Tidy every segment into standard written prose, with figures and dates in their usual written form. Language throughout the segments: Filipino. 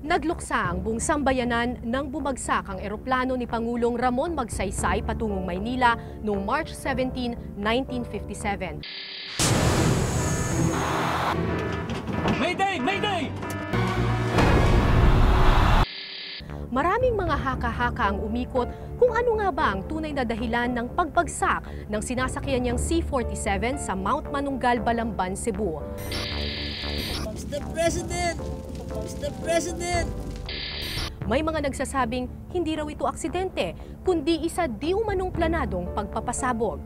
Nagluksa ang buong sambayanan nang bumagsak ang eroplano ni Pangulong Ramon Magsaysay patungong Maynila noong March 17, 1957. Mayday! Mayday! Maraming mga haka-haka ang umikot kung ano nga ba ang tunay na dahilan ng pagbagsak ng sinasakyan niyang C-47 sa Mount Manunggal, Balamban, Cebu. Mr. President! Mr. President! May mga nagsasabing hindi raw ito aksidente, kundi isa di umanong planadong pagpapasabog.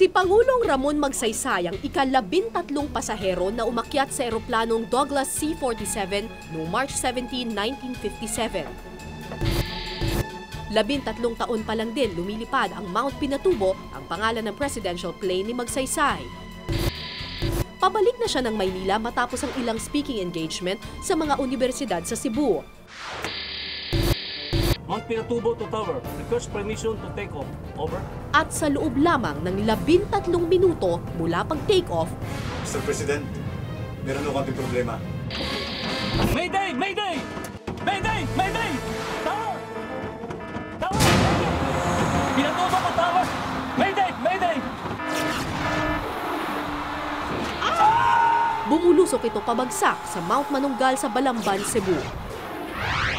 Si Pangulong Ramon Magsaysay ang ika-13 pasahero na umakyat sa eroplanong Douglas C-47 noong March 17, 1957. 13 taon pa lang din lumilipad ang Mount Pinatubo, ang pangalan ng presidential plane ni Magsaysay. Pabalik na siya ng Maynila matapos ang ilang speaking engagement sa mga universidad sa Cebu. Mount Pinatubo to tower. Request permission to take off. Over. At sa loob lamang ng 13 minuto mula pag-take off, Mr. President, meron ako konting problema. Mayday! Mayday! Mayday! Mayday! Tower! Tower! Pinatubo to tower! Mayday! Mayday! bumulusok ito pabagsak sa Mount Manunggal sa Balamban, Cebu.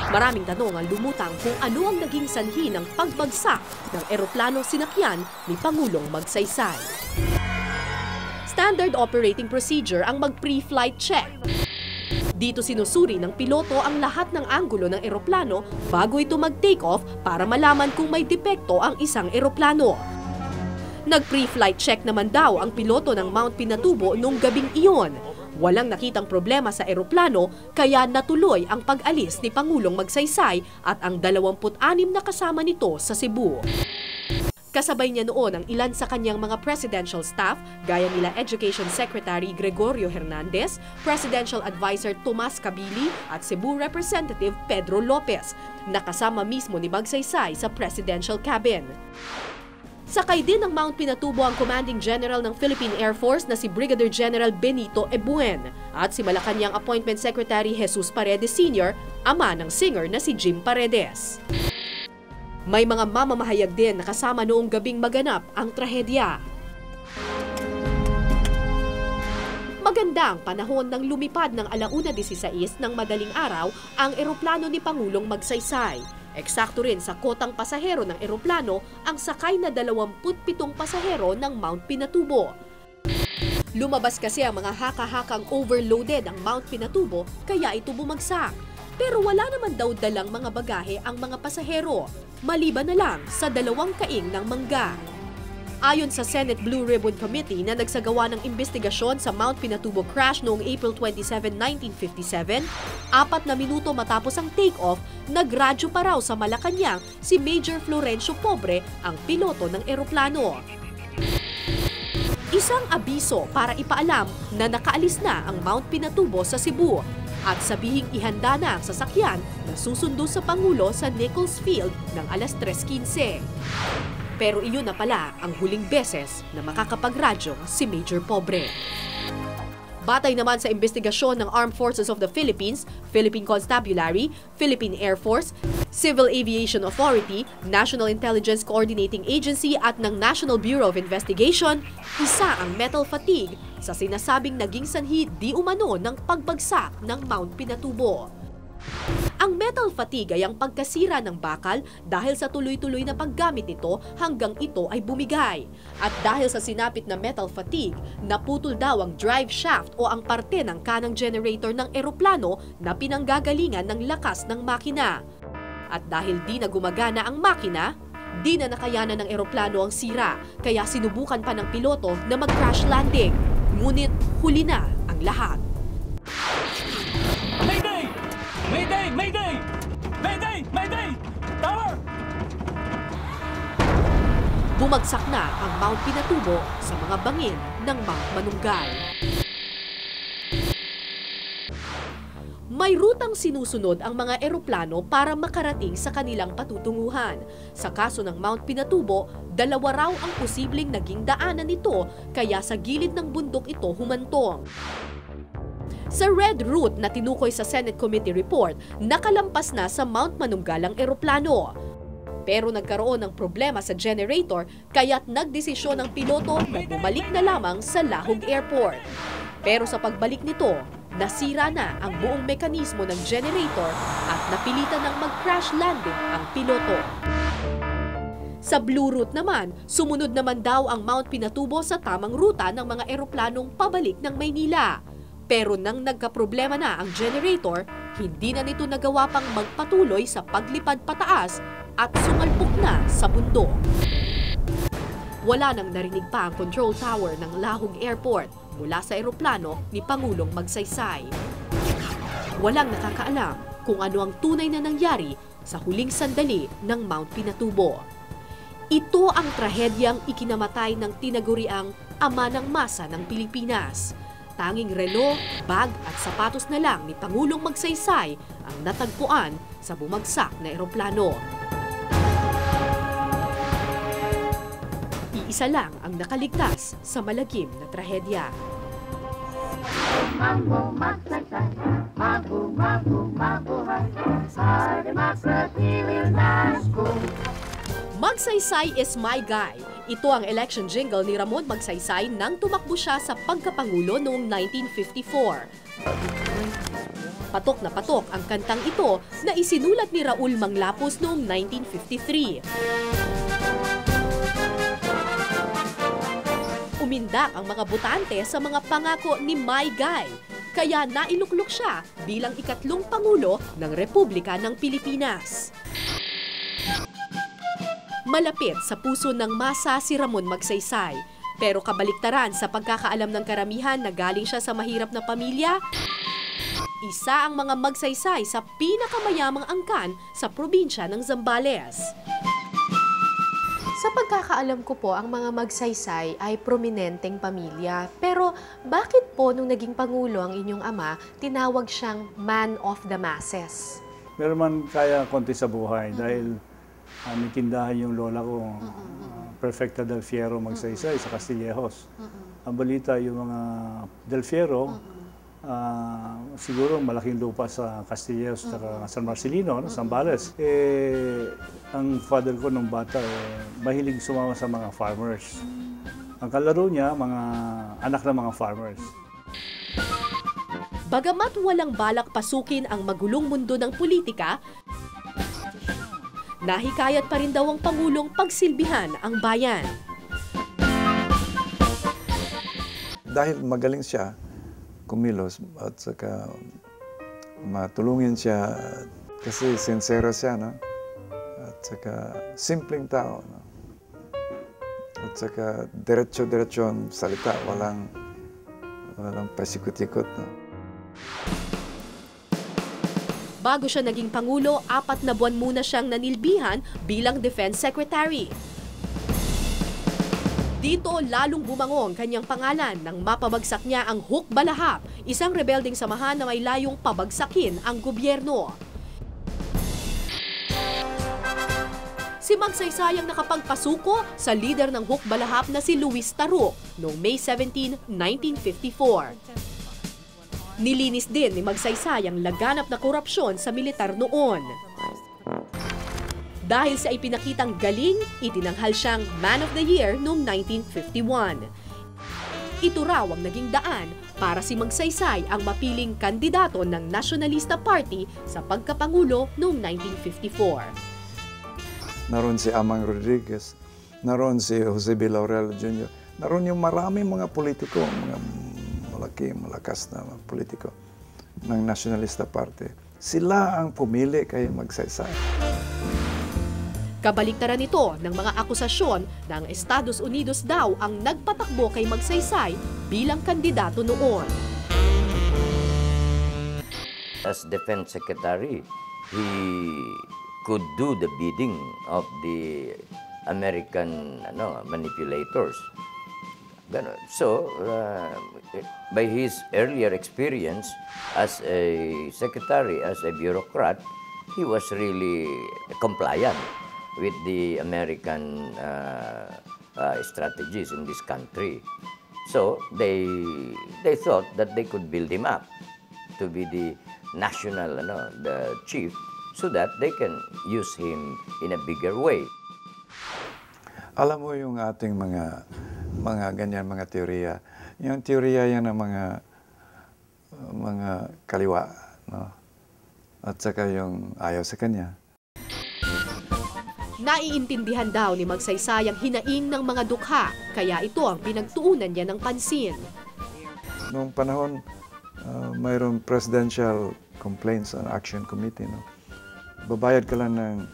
Maraming tanong ang lumutang kung ano ang naging sanhi ng pagbagsak ng eroplanong sinakyan ni Pangulong Magsaysay. Standard operating procedure ang mag-pre-flight check. Dito sinusuri ng piloto ang lahat ng anggulo ng eroplano bago ito mag-take off para malaman kung may depekto ang isang eroplano. Nag-pre-flight check naman daw ang piloto ng Mount Pinatubo noong gabing iyon. Walang nakitang problema sa eroplano kaya natuloy ang pag-alis ni Pangulong Magsaysay at ang 26 na kasama nito sa Cebu. Kasabay niya noon ang ilan sa kanyang mga presidential staff gaya nila Education Secretary Gregorio Hernandez, Presidential Advisor Tomas Cabili at Cebu Representative Pedro Lopez, nakasama mismo ni Magsaysay sa presidential cabin. Sakay din ng Mount Pinatubo ang Commanding General ng Philippine Air Force na si Brigadier General Benito Ebuen at si Malacanang Appointment Secretary Jesus Paredes Sr., ama ng singer na si Jim Paredes. May mga mamamahayag din na kasama noong gabing maganap ang trahedya. Maganda ang panahon ng lumipad ng 1:16 ng madaling araw ang eroplano ni Pangulong Magsaysay. Eksakto rin sa kotang pasahero ng eroplano ang sakay na 27 pasahero ng Mount Pinatubo. Lumabas kasi ang mga haka-hakang overloaded ang Mount Pinatubo kaya ito bumagsak. Pero wala naman daw dalang mga bagahe ang mga pasahero, maliban na lang sa 2 kaing ng mangga. Ayon sa Senate Blue Ribbon Committee na nagsagawa ng investigasyon sa Mount Pinatubo crash noong April 27, 1957, 4 na minuto matapos ang take-off, nagradyo pa raw sa Malacanang si Major Florencio Pobre, ang piloto ng eroplano. Isang abiso para ipaalam na nakaalis na ang Mount Pinatubo sa Cebu at sabihing ihanda na ang sasakyan na susundo sa Pangulo sa Nichols Field ng alas 3:15. Pero iyon na pala ang huling beses na makakapagradyo si Major Pobre. Batay naman sa investigasyon ng Armed Forces of the Philippines, Philippine Constabulary, Philippine Air Force, Civil Aviation Authority, National Intelligence Coordinating Agency at ng National Bureau of Investigation, isa ang metal fatigue sa sinasabing naging sanhi di umano ng pagbagsak ng Mount Pinatubo. Ang metal fatigue ay ang pagkasira ng bakal dahil sa tuloy-tuloy na paggamit nito hanggang ito ay bumigay. At dahil sa sinapit na metal fatigue, naputol daw ang drive shaft o ang parte ng kanang generator ng eroplano na pinanggagalingan ng lakas ng makina. At dahil di na gumagana ang makina, di na nakayanan ng eroplano ang sira, kaya sinubukan pa ng piloto na mag-crash landing. Ngunit huli na ang lahat. Mayday! Mayday! Mayday! Mayday! Mayday! Tower! Bumagsak na ang Mount Pinatubo sa mga bangin ng Mount Manunggal. May rutang sinusunod ang mga eroplano para makarating sa kanilang patutunguhan. Sa kaso ng Mount Pinatubo, 2 raw ang posibleng naging daanan nito kaya sa gilid ng bundok ito humantong. Sa red route na tinukoy sa Senate Committee Report, nakalampas na sa Mount Manunggal ang eroplano. Pero nagkaroon ng problema sa generator kaya't nagdesisyon ang piloto na bumalik na lamang sa Lahog Airport. Pero sa pagbalik nito, nasira na ang buong mekanismo ng generator at napilitan ng mag-crash landing ang piloto. Sa Blue Route naman, sumunod naman daw ang Mount Pinatubo sa tamang ruta ng mga eroplanong pabalik ng Maynila. Pero nang nagkaproblema na ang generator, hindi na nito nagawa pang magpatuloy sa paglipad pataas at sumalpok na sa bundok. Wala nang narinig pa ang control tower ng Lahog Airport mula sa eroplano ni Pangulong Magsaysay. Walang nakakaalam kung ano ang tunay na nangyari sa huling sandali ng Mount Pinatubo. Ito ang trahedyang ikinamatay ng tinaguriang ama ng masa ng Pilipinas. Tanging relo, bag at sapatos na lang ni Pangulong Magsaysay ang natagpuan sa bumagsak na eroplano. Iisa lang ang nakaligtas sa malagim na trahedya. Mambo Magsaysay, mabuhay, sa democracy will last. Magsaysay is my guy. Ito ang election jingle ni Ramon Magsaysay nang tumakbo siya sa pagkapangulo noong 1954. Patok na patok ang kantang ito na isinulat ni Raul Manglapos noong 1953. Umindak ang mga botante sa mga pangako ni My Guy, kaya nailuklok siya bilang ikatlong Pangulo ng Republika ng Pilipinas. Malapit sa puso ng masa si Ramon Magsaysay, pero kabaliktaran sa pagkakaalam ng karamihan na galing siya sa mahirap na pamilya, isa ang mga Magsaysay sa pinakamayamang angkan sa probinsya ng Zambales. Sa pagkakaalam ko po, ang mga Magsaysay ay prominenteng pamilya. Pero bakit po nung naging Pangulo ang inyong ama, tinawag siyang man of the masses? Meron man kaya konti sa buhay dahil may tindahan yung lola ko, Perfecta Del Fierro Magsaysay sa Castillejos. Ang balita yung mga Del Fierro, siguro malaking lupa sa Castillejos at San Marcelino, no? Zambales. Ang father ko nung bata, mahilig sumama sa mga farmers. Ang kalaro niya, mga anak ng mga farmers. Bagamat walang balak pasukin ang magulong mundo ng politika, nahikayat pa rin daw ang Pangulong pagsilbihan ang bayan. Dahil magaling siya kumilos at saka matulungin siya kasi sincero siya, no? At saka simpleng tao, no? At saka diretso-diretso ang salita, walang pasikot-ikot, no? Bago siya naging Pangulo, 4 na buwan muna siyang nanilbihan bilang Defense Secretary. Dito lalong bumangong kanyang pangalan nang mapabagsak niya ang Hukbalahap, isang rebelding samahan na may layong pabagsakin ang gobyerno. Si Magsaysay ang nakapagpasuko sa lider ng Hukbalahap na si Luis Taruk noong May 17, 1954. Nilinis din ni Magsaysay ang laganap na korupsyon sa militar noon. Dahil sa ipinakitang galing, itinanghal siyang Man of the Year noong 1951. Ito raw ang naging daan para si Magsaysay ang mapiling kandidato ng Nationalista Party sa pagkapangulo noong 1954. Naroon si Amang Rodriguez, naroon si Jose B. Laurel Jr., naroon yung maraming mga politiko, mga malakas na mga politiko ng Nationalista Party. Sila ang pumili kay Magsaysay. Kabaliktaran nito ng mga akusasyon na ang Estados Unidos daw ang nagpatakbo kay Magsaysay bilang kandidato noon. As Defense Secretary, he could do the bidding of the American manipulators. So, by his earlier experience as a secretary, as a bureaucrat, he was really compliant with the American strategies in this country. So they thought that they could build him up to be the national, the chief, so that they can use him in a bigger way. Alam mo yung ating mga ganyan, mga teorya. Yung teorya yan ng mga kaliwa, no? At saka yung ayaw sa kanya. Naiintindihan daw ni Magsaysay ang hinaing ng mga dukha, kaya ito ang pinagtuunan niya ng pansin. Noong panahon, mayroong Presidential Complaints and Action Committee. No? Babayad ka lang ng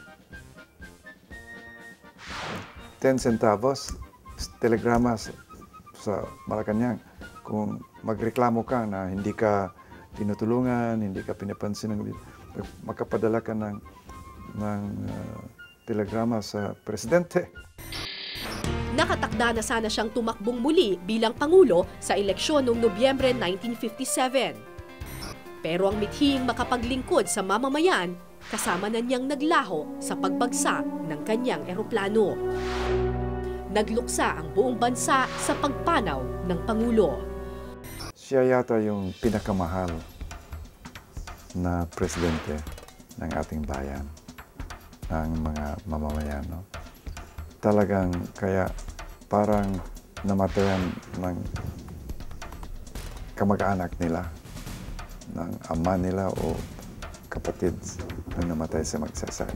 10 centavos, telegrama sa Malacanang. Kung magreklamo ka na hindi ka tinutulungan, hindi ka pinapansin, makapadala ka ng telegrama sa presidente. Nakatakda na sana siyang tumakbong muli bilang Pangulo sa eleksyon noong Nobyembre 1957. Pero ang mithing makapaglingkod sa mamamayan, kasama na niyang naglaho sa pagbagsak ng kanyang eroplano. Nagluksa ang buong bansa sa pagpanaw ng Pangulo. Siya yata yung pinakamahal na presidente ng ating bayan, ng mga mamamayan. No? Talagang kaya parang namatayan ng kamag-anak nila, ng ama nila o kapatid na namatay sa Magsaysay.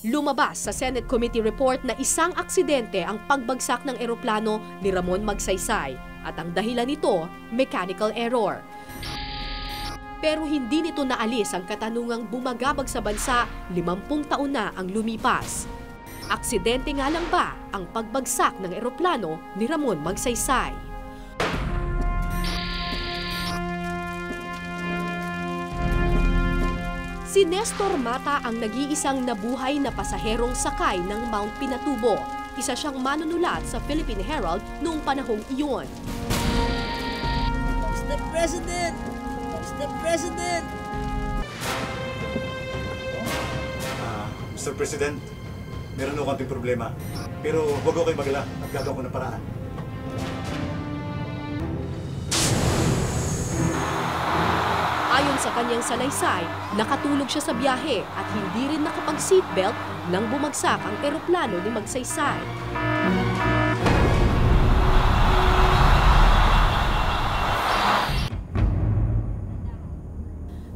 Lumabas sa Senate Committee Report na isang aksidente ang pagbagsak ng eroplano ni Ramon Magsaysay at ang dahilan nito, mechanical error. Pero hindi nito naalis ang katanungang bumagabag sa bansa 50 taon na ang lumipas. Aksidente nga lang ba ang pagbagsak ng eroplano ni Ramon Magsaysay? Si Nestor Mata ang nag-iisang nabuhay na pasaherong sakay ng Mount Pinatubo. Isa siyang manunulat sa Philippine Herald noong panahong iyon. Mr. President! Mr. President! Mr. President, meron ako konting problema. Pero huwag ako kayong mag-alala at gagawin ko ng paraan. Ayon sa kanyang salaysay, nakatulog siya sa biyahe at hindi rin nakapag-seatbelt nang bumagsak ang eroplano ni Magsaysay.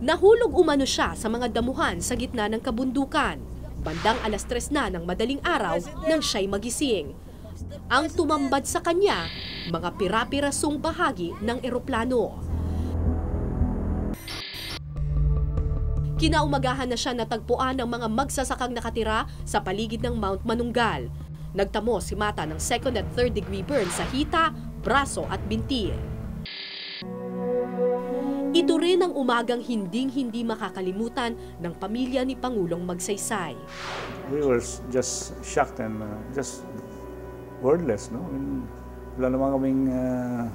Nahulog umano siya sa mga damuhan sa gitna ng kabundukan. Bandang 3:00 na ng madaling araw nang siya'y magising. Ang tumambad sa kanya, mga pira-pirasong bahagi ng eroplano. Kinaumagahan na siya natagpuan ng mga magsasakang nakatira sa paligid ng Mount Manunggal. Nagtamo si Mata ng 2nd at 3rd degree burn sa hita, braso at binti. Ito rin ang umagang hinding-hindi makakalimutan ng pamilya ni Pangulong Magsaysay. We were just shocked and just wordless, no? I mean, wala naman kaming, I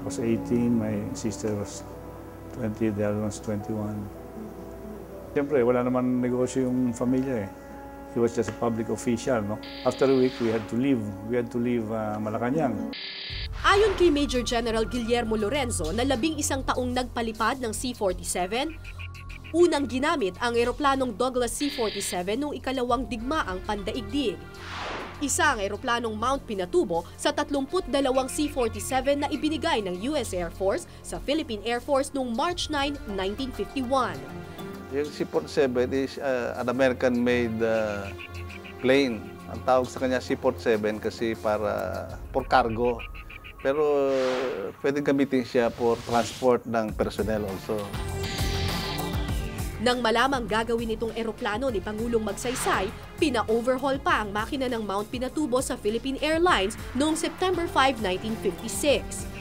was 18, my sister was 20, the other was 21. Siyempre, wala naman negosyo yung familya eh. He was just a public official, no? After a week, we had to leave. We had to leave Malacanang. Ayon kay Major General Guillermo Lorenzo na 11 taong nagpalipad ng C-47, unang ginamit ang eroplanong Douglas C-47 noong ikalawang digmaang pandaigdig. Isa ang eroplanong Mount Pinatubo sa 32 C-47 na ibinigay ng US Air Force sa Philippine Air Force noong March 9, 1951. Yung C-47 is an American-made plane. Ang tawag sa kanya C-47 kasi for cargo. Pero pwedeng gamitin siya for transport ng personnel also. Nang malamang gagawin itong eroplano ni Pangulong Magsaysay, pina-overhaul pa ang makina ng Mount Pinatubo sa Philippine Airlines noong September 5, 1956.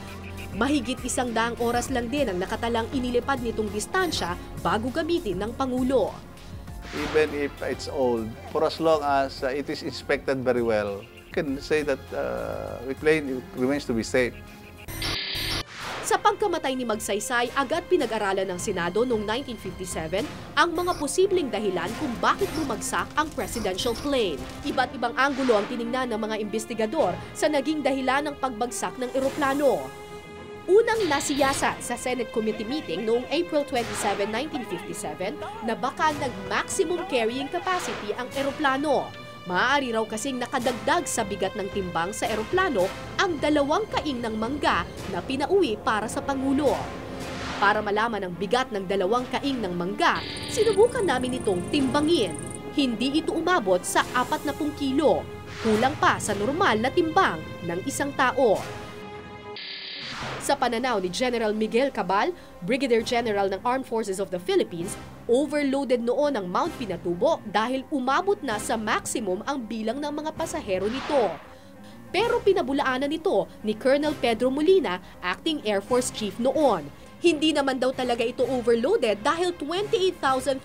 Mahigit 100 oras lang din ang nakatalang inilipad nitong distansya bago gamitin ng Pangulo. Even if it's old, for as long as it is inspected very well, can say that the plane remains to be safe. Sa pagkamatay ni Magsaysay, agad pinag-aralan ng Senado noong 1957 ang mga posibleng dahilan kung bakit bumagsak ang presidential plane. Iba't ibang anggulo ang tiningnan ng mga investigador sa naging dahilan ng pagbagsak ng eroplano. Unang nasiyasat sa Senate Committee meeting noong April 27, 1957 na baka nag-maximum carrying capacity ang eroplano. Maaari raw kasing nakadagdag sa bigat ng timbang sa eroplano ang 2 kaing ng mangga na pinauwi para sa Pangulo. Para malaman ang bigat ng 2 kaing ng mangga, sinubukan namin itong timbangin. Hindi ito umabot sa 40 kilo, kulang pa sa normal na timbang ng isang tao. Sa pananaw ni General Miguel Cabal, Brigadier General ng Armed Forces of the Philippines, overloaded noon ang Mount Pinatubo dahil umabot na sa maximum ang bilang ng mga pasahero nito. Pero pinabulaanan ito ni Colonel Pedro Molina, Acting Air Force Chief noon. Hindi naman daw talaga ito overloaded dahil 28,337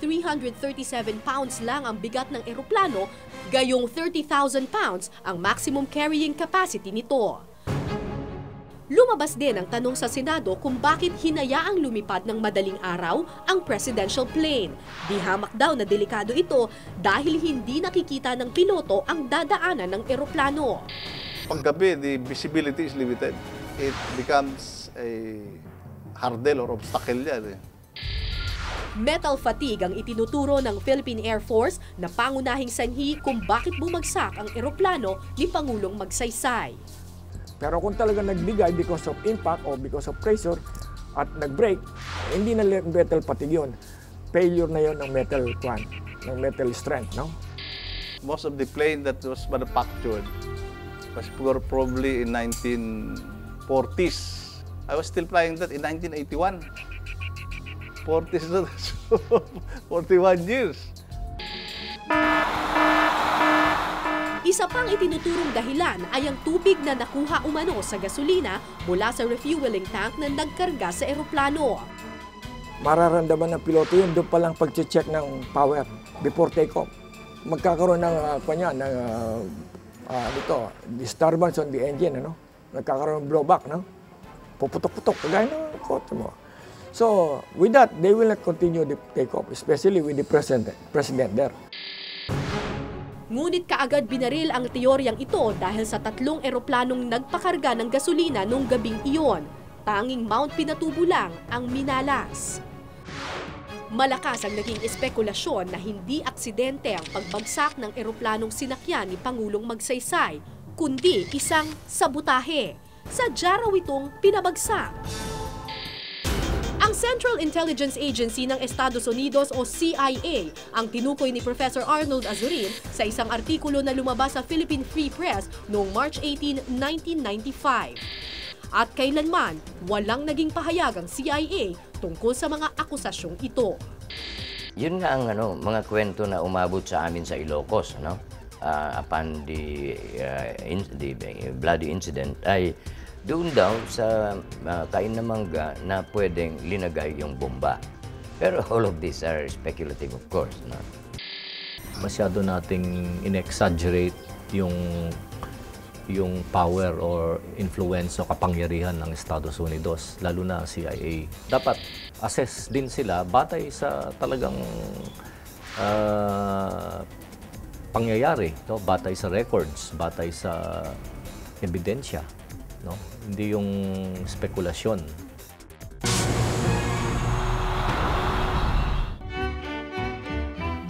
pounds lang ang bigat ng eroplano, gayong 30,000 pounds ang maximum carrying capacity nito. Lumabas din ang tanong sa Senado kung bakit hinayaang lumipad ng madaling araw ang presidential plane. Di hamak daw na delikado ito dahil hindi nakikita ng piloto ang dadaanan ng eroplano. Paggabi, the visibility is limited. It becomes a hurdle or obstacle yan. Metal fatigue ang itinuturo ng Philippine Air Force na pangunahing sanhi kung bakit bumagsak ang eroplano ni Pangulong Magsaysay. Pero kung talaga nagbigay because of impact o because of pressure at nag-break, hindi na metal fatigue yun. Failure na yun ng metal plant, ng metal strength, no? Most of the plane that was manufactured was probably in 1940s. I was still flying that in 1981. 40s na, 41 years. Isa pang itinuturong dahilan ay ang tubig na nakuha umano sa gasolina mula sa refueling tank na nagkarga sa eroplano. Mararamdaman ng piloto yun doon palang pag-check ng power before take-off. Magkakaroon ng disturbance on the engine, ano? Nagkakaroon ng blowback, no? Puputok-putok, kagaya ng kotse mo. So, with that, they will not continue the take-off, especially with the president there. Ngunit kaagad binaril ang teoryang ito dahil sa 3 eroplanong nagpakarga ng gasolina noong gabing iyon. Tanging Mount Pinatubo lang ang minalas. Malakas ang naging espekulasyon na hindi aksidente ang pagbagsak ng eroplanong sinakyan ni Pangulong Magsaysay, kundi isang sabotahe. Sadya raw itong pinabagsak. Ang Central Intelligence Agency ng Estados Unidos o CIA ang tinukoy ni Professor Arnold Azurin sa isang artikulo na lumabas sa Philippine Free Press noong March 18, 1995. At kailanman, walang naging pahayag ang CIA tungkol sa mga akusasyong ito. Yun nga ang mga kwento na umabot sa amin sa Ilocos, upon the bloody incident ay doon daw sa kain na mangga na pwedeng linagay yung bomba. Pero all of these are speculative, of course. No? Masyado nating in-exaggerate yung power or influence o kapangyarihan ng Estados Unidos, lalo na CIA. Dapat assess din sila batay sa talagang pangyayari, no? Batay sa records, batay sa ebidensya. No? Hindi yung spekulasyon.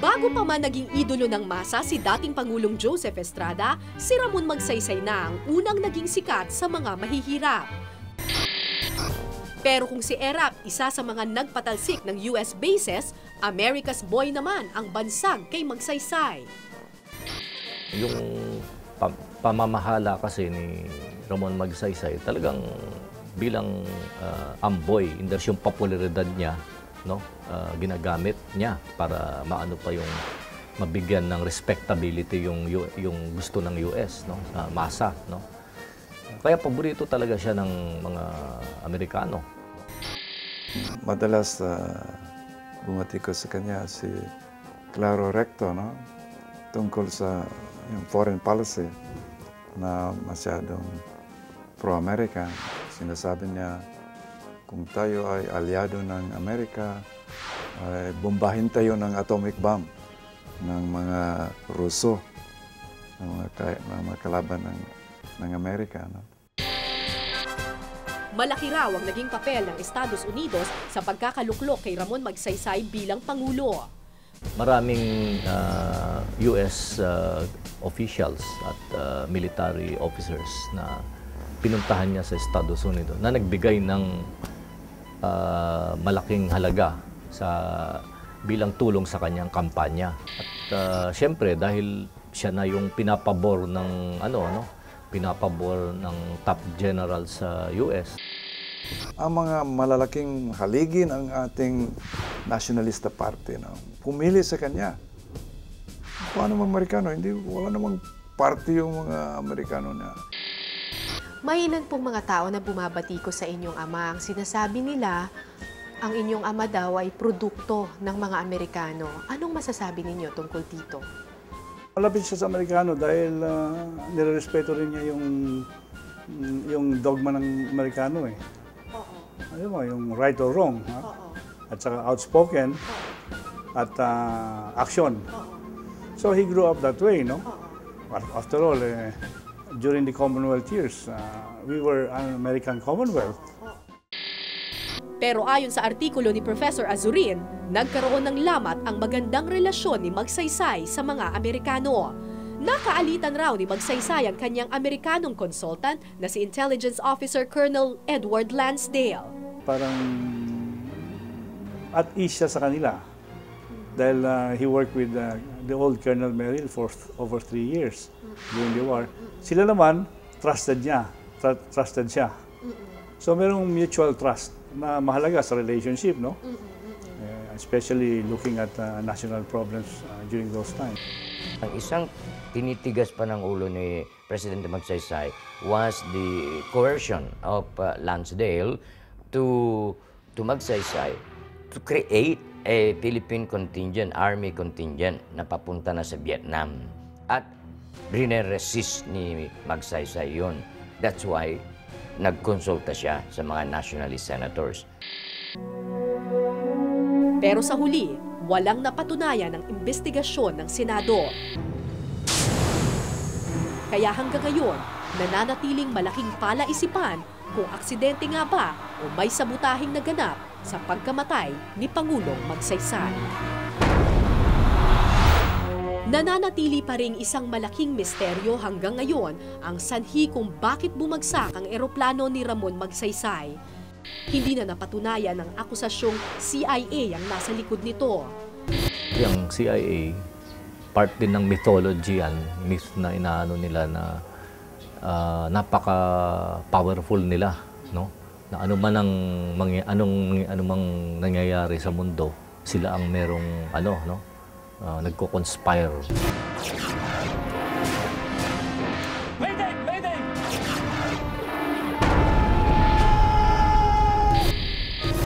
Bago pa man naging idolo ng masa si dating Pangulong Joseph Estrada, si Ramon Magsaysay na ang unang naging sikat sa mga mahihirap. Pero kung si Erap isa sa mga nagpatalsik ng US bases, America's boy naman ang bansag kay Magsaysay. Yung pamamahala kasi ni Ramon Magsaysay talagang bilang amboy, yung popularidad niya, no, ginagamit niya para maano pa yung mabigyan ng respectability yung gusto ng US, no, masa, no. Kaya paborito talaga siya ng mga Amerikano. Madalas bumati ko sa kanya si Claro Recto, no, tungkol sa yung foreign policy. na masyadong pro-American. Sinasabi niya, kung tayo ay aliado ng Amerika, ay bombahin tayo ng atomic bomb ng mga Ruso, ng mga kalaban ng Amerika. No? Malaki raw ang naging papel ng Estados Unidos sa pagkakaluklok kay Ramon Magsaysay bilang Pangulo. Maraming US officials at military officers na pinuntahan niya sa Estados Unidos na nagbigay ng malaking halaga bilang tulong sa kanyang kampanya. At siyempre dahil siya na yung pinapabor ng pinapabor ng top general sa US. Ang mga malalaking haligi ng ating nationalista party, no? Pumili sa kanya. Paano mga Amerikano? Wala namang party yung mga Amerikano na. May ilan pong mga tao na bumabati ko sa inyong ama. Ang sinasabi nila, ang inyong ama daw ay produkto ng mga Amerikano. Anong masasabi ninyo tungkol dito? Malapit siya sa Amerikano dahil nirerespeto rin niya yung dogma ng Amerikano eh. Alam mo, yung right or wrong. Ha? At saka outspoken at action. So he grew up that way, no? After all, during the Commonwealth years, we were an American Commonwealth. Pero ayon sa artikulo ni Professor Azurin, nagkaroon ng lamat ang magandang relasyon ni Magsaysay sa mga Amerikano. Nakaalitan raw ni Magsaysay ang kanyang Amerikanong consultant na si Intelligence Officer Colonel Edward Lansdale. Parang at ease siya sa kanila dahil he worked with the old Colonel Merrill for over 3 years during the war. Sila naman, trusted siya. So merong mutual trust na mahalaga sa relationship, no? Especially looking at national problems during those times. Ang isang tinitigas pa ng ulo ni Presidente Magsaysay was the coercion of Lansdale to Magsaysay to create a Philippine contingent, army contingent na papunta na sa Vietnam. At rine-resist ni Magsaysay yun. That's why nagkonsulta siya sa mga nationalist senators. Pero sa huli, walang napatunayan ang investigasyon ng Senado. Kaya hanggang ngayon, nananatiling malaking palaisipan kung aksidente nga ba o may sabutahing naganap sa pagkamatay ni Pangulong Magsaysay. Nananatili pa ring isang malaking misteryo hanggang ngayon ang sanhi kung bakit bumagsak ang eroplano ni Ramon Magsaysay. Hindi na napatunayan ng akusasyong CIA ang nasa likod nito. Yung CIA, part din ng mythology yan, myth na inaano nila na napaka-powerful nila, no? Na anumang nangyayari sa mundo, sila ang merong nagko-conspire. Mayday! Mayday!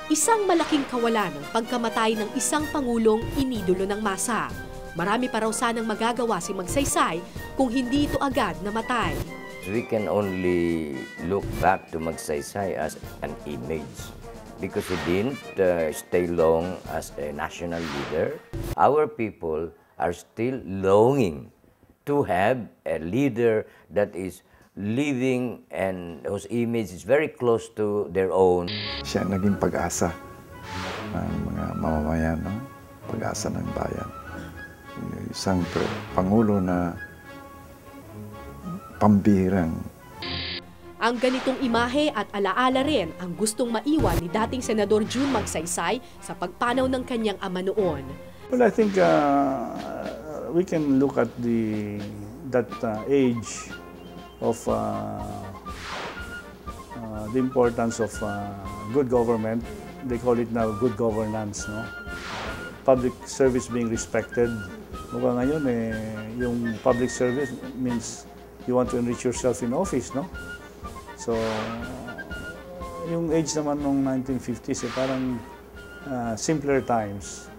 Isang malaking kawalan ng pagkamatay ng isang pangulong inidolo ng masa. Marami pa raw sanang magagawa si Magsaysay kung hindi ito agad namatay. We can only look back to Magsaysay as an image because he didn't stay long as a national leader. Our people are still longing to have a leader that is living and whose image is very close to their own. Siya naging pag-asa ng mga mamamayan, no? Pag-asa ng bayan. Isang pangulo na pambihirang. Ang ganitong imahe at alaala rin ang gustong maiwan ni dating Senador June Magsaysay sa pagpanaw ng kanyang ama noon. Well, I think we can look at that age of the importance of good government. They call it now good governance, no? Public service being respected. Mukha ngayon yung public service means you want to enrich yourself in office, no? So, yung age naman nung 1950s, parang simpler times.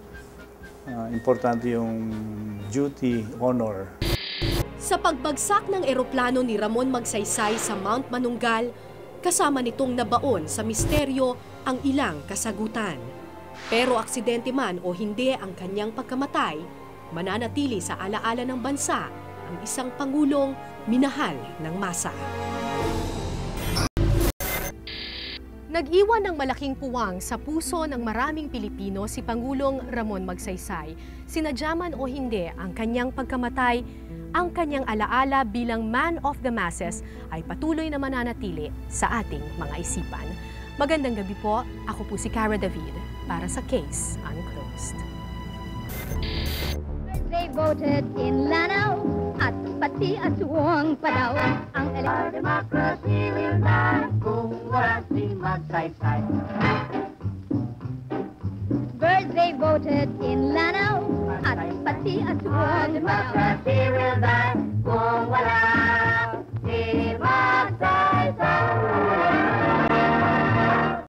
Importante yung duty, honor. Sa pagbagsak ng eroplano ni Ramon Magsaysay sa Mount Manunggal, kasama nitong nabaon sa misteryo ang ilang kasagutan. Pero aksidente man o hindi ang kanyang pagkamatay, mananatili sa alaala ng bansa ang isang pangulong minahal ng masa. Nag-iwan ng malaking puwang sa puso ng maraming Pilipino si Pangulong Ramon Magsaysay. Sinadyaman o hindi ang kanyang pagkamatay, ang kanyang alaala bilang man of the masses ay patuloy na mananatili sa ating mga isipan. Magandang gabi po, ako po si Cara David para sa Case Unclosed. They voted in Lanao at pati aswang pa daw ang democracy will die kung wala si Magsaysay. Birds, they voted in Lanao at pati aswang pa daw. Democracy will die